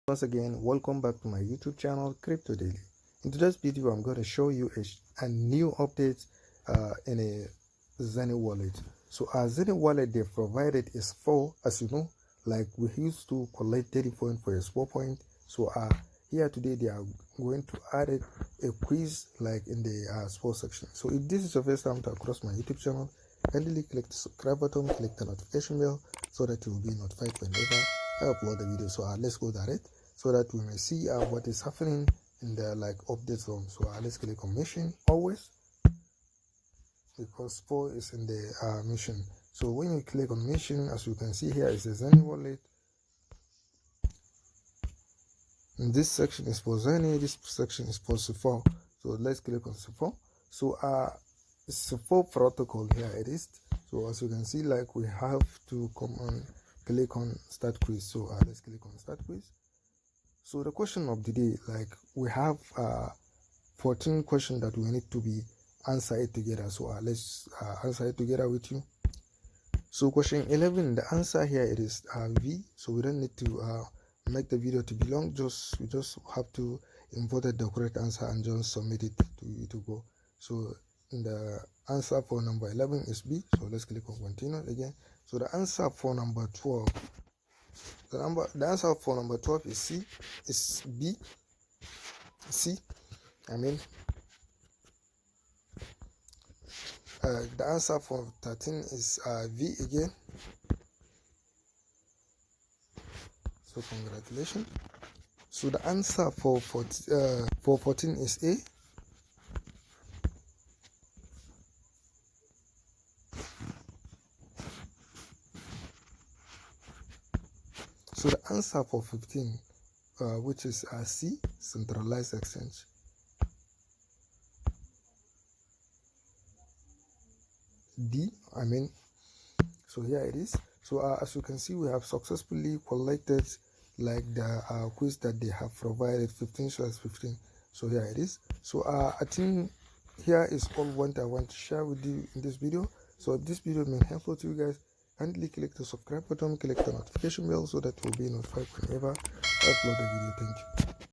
Once again, welcome back to my YouTube channel Crypto Daily. In today's video, I'm going to show you a new update in a XENEA wallet. So our XENEA wallet they provided is for, as you know, like we used to collect 30 points for a Spur point. So here today they are going to add a quiz like in the Spur section. So if this is your first time to across my YouTube channel, kindly click the subscribe button, click the notification bell so that you will be notified whenever I upload the video. So let's go direct so that we may see what is happening in the update zone. So let's click on mission always, because Spur is in the mission. So when you click on mission, as you can see here is a XENEA wallet. And this section is for XENEA, this section is for Spur. So let's click on Spur. So Spur protocol, here it is. So as you can see, like we have to come on click on start quiz. So let's click on start quiz. So the question of the day, like we have 14 questions that we need to be answered together. So let's answer it together with you. So question 11, the answer here it is V. So we don't need to make the video to be long. We just have to import the correct answer and just submit it to you to go. So the answer for number 11 is B. So let's click on continue again. So the answer for number 12. The answer for number 12 is C. Is B. C. I mean, the answer for 13 is V again. So congratulations. So the answer for 14 is A. So the answer for 15, which is C, centralized exchange. D, I mean, so here it is. So as you can see, we have successfully collected like the quiz that they have provided, 15/15. So here it is. So I think here is all what I want to share with you in this video. So if this video may helpful to you guys, kindly click the subscribe button, click the notification bell so that you'll be notified whenever I upload a video. Thank you.